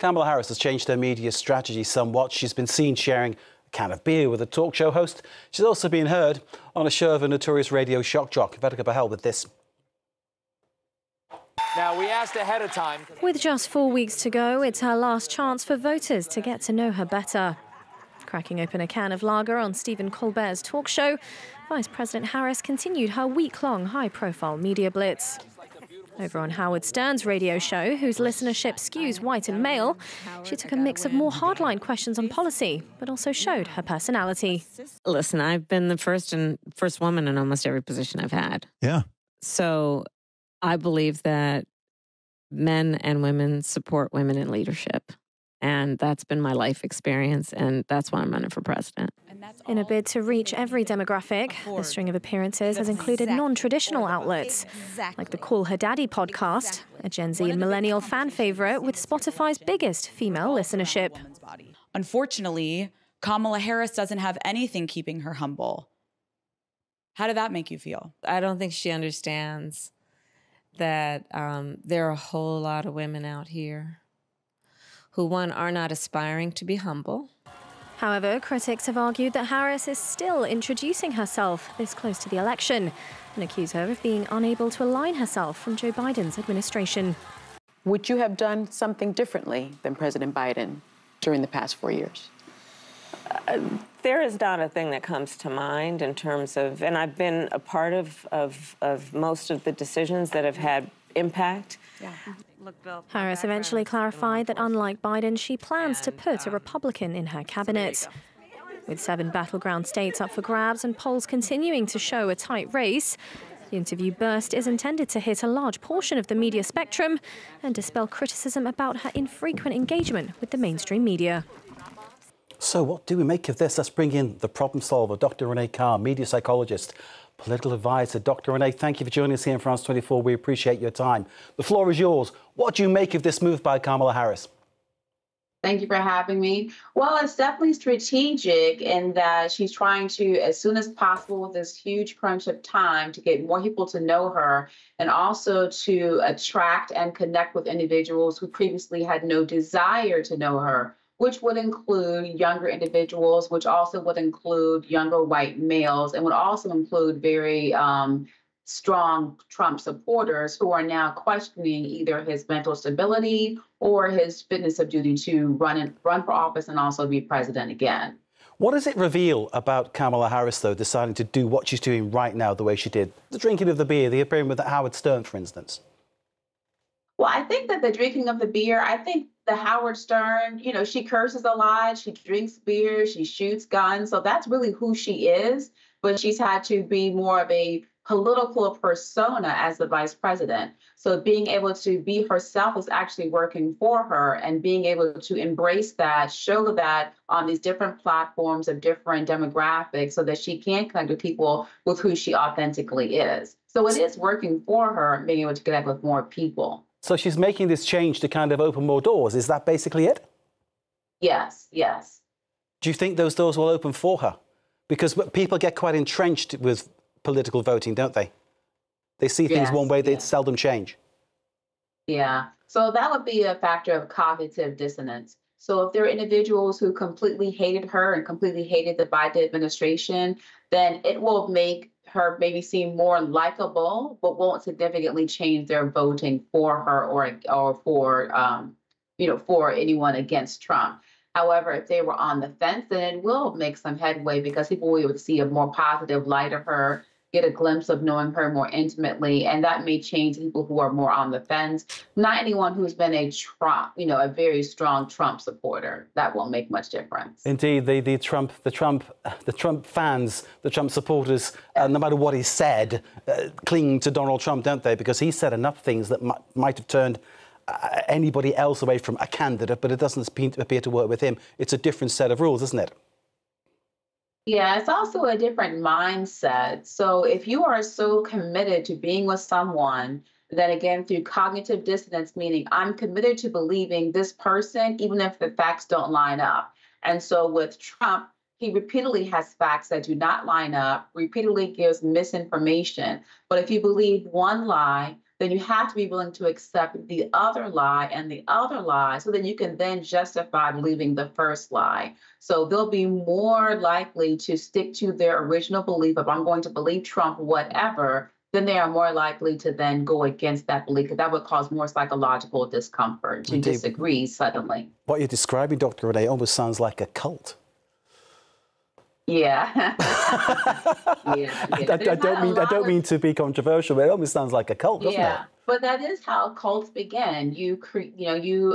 Kamala Harris has changed her media strategy somewhat. She's been seen sharing a can of beer with a talk show host. She's also been heard on a show of a notorious radio shock jock. Vetica Bahel with this. Now, we asked ahead of time. With just 4 weeks to go, it's her last chance for voters to get to know her better. Cracking open a can of lager on Stephen Colbert's talk show, Vice President Harris continued her week-long high-profile media blitz. Over on Howard Stern's radio show, whose listenership skews white and male, she took a mix of more hardline questions on policy, but also showed her personality. Listen, I've been the first woman in almost every position I've had. Yeah. So I believe that men and women support women in leadership. And that's been my life experience, and that's why I'm running for president. In a bid to reach every demographic, the string of appearances has included non-traditional outlets, like the Call Her Daddy podcast, a Gen Z and millennial fan favorite with Spotify's biggest female listenership. Unfortunately, Kamala Harris doesn't have anything keeping her humble. How did that make you feel? I don't think she understands that there are a whole lot of women out here who, one, are not aspiring to be humble. However, critics have argued that Harris is still introducing herself this close to the election and accuse her of being unable to align herself from Joe Biden's administration. Would you have done something differently than President Biden during the past 4 years? There is not a thing that comes to mind in terms of, and I've been a part of most of the decisions that have had impact. Yeah. Harris eventually clarified that unlike Biden, she plans to put a Republican in her cabinet. With 7 battleground states up for grabs and polls continuing to show a tight race, the interview burst is intended to hit a large portion of the media spectrum and dispel criticism about her infrequent engagement with the mainstream media. So what do we make of this? Let's bring in the problem solver, Dr Renée Carr, media psychologist, political advisor. Dr Renée, thank you for joining us here in France 24. We appreciate your time. The floor is yours. What do you make of this move by Kamala Harris? Thank you for having me. Well, it's definitely strategic in that she's trying to, as soon as possible, with this huge crunch of time, to get more people to know her and also to attract and connect with individuals who previously had no desire to know her, which would include younger individuals, which also would include younger white males, and would also include very strong Trump supporters who are now questioning either his mental stability or his fitness of duty to run for office and also be president again. What does it reveal about Kamala Harris, though, deciding to do what she's doing right now the way she did? The drinking of the beer, the appearing with Howard Stern, for instance. Well, I think that the drinking of the beer, I think the Howard Stern, she curses a lot, she drinks beer, she shoots guns. So that's really who she is. But she's had to be more of a political persona as the vice president. So being able to be herself is actually working for her, and being able to embrace that, show that on these different platforms of different demographics so that she can connect with people with who she authentically is. So it is working for her, being able to connect with more people. So she's making this change to kind of open more doors. Is that basically it? Yes, yes. Do you think those doors will open for her? Because people get quite entrenched with political voting, don't they? They see things one way, they seldom change. Yeah. So that would be a factor of cognitive dissonance. So if there are individuals who completely hated her and completely hated the Biden administration, then it will make her maybe seem more likable, but won't significantly change their voting for her or for anyone against Trump. However, if they were on the fence, then it will make some headway because people will be able to see a more positive light of her, get a glimpse of knowing her more intimately, and that may change people who are more on the fence. Not anyone who's been a Trump, a very strong Trump supporter. That won't make much difference. Indeed, the Trump fans, the Trump supporters, no matter what he said, cling to Donald Trump, don't they? Because he said enough things that might have turned anybody else away from a candidate, but it doesn't appear to work with him. It's a different set of rules, isn't it? Yeah, it's also a different mindset. So if you are so committed to being with someone that, again, through cognitive dissonance, meaning I'm committed to believing this person, even if the facts don't line up. And so with Trump, he repeatedly has facts that do not line up, repeatedly gives misinformation. But if you believe one lie, then you have to be willing to accept the other lie and the other lie so that you can then justify believing the first lie. So they'll be more likely to stick to their original belief of I'm going to believe Trump, whatever, then they are more likely to then go against that belief, because that would cause more psychological discomfort to disagree suddenly. What you're describing, Dr. Renée, almost sounds like a cult. Yeah. I don't mean to be controversial, but it almost sounds like a cult, doesn't it? But that is how cults begin. You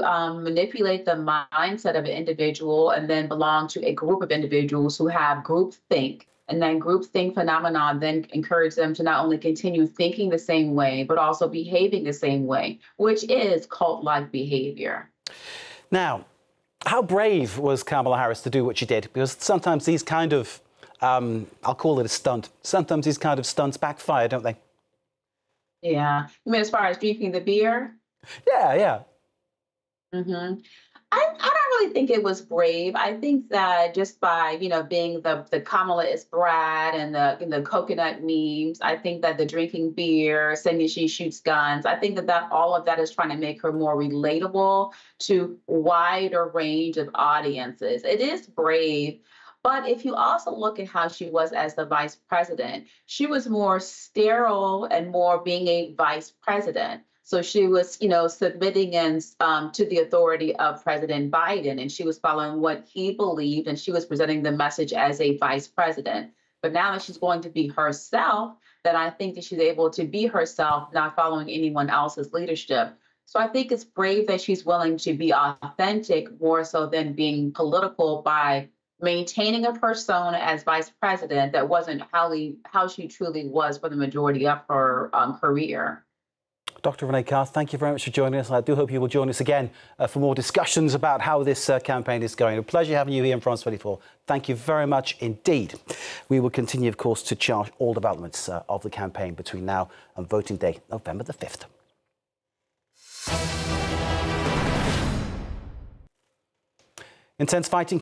manipulate the mindset of an individual and then belong to a group of individuals who have groupthink. And then groupthink phenomenon then encourage them to not only continue thinking the same way, but also behaving the same way, which is cult-like behavior. Now, how brave was Kamala Harris to do what she did? Because sometimes these kind of, I'll call it a stunt, sometimes these kind of stunts backfire, don't they? Yeah. You mean as far as drinking the beer? Yeah. Mm-hmm. I don't really think it was brave. I think that just by, being the Kamala is Brad and the coconut memes, I think that the drinking beer, saying that she shoots guns, I think that all of that is trying to make her more relatable to wider range of audiences. It is brave. But if you also look at how she was as the vice president, she was more sterile and more being a vice president. So she was, submitting to the authority of President Biden, and she was following what he believed, and she was presenting the message as a vice president. But now that she's going to be herself, then I think that she's able to be herself, not following anyone else's leadership. So I think it's brave that she's willing to be authentic more so than being political by maintaining a persona as vice president that wasn't how she truly was for the majority of her career. Dr. Renée Carr, thank you very much for joining us. I do hope you will join us again for more discussions about how this campaign is going. A pleasure having you here in France 24. Thank you very much indeed. We will continue, of course, to chart all developments of the campaign between now and voting day, November the 5th. Intense fighting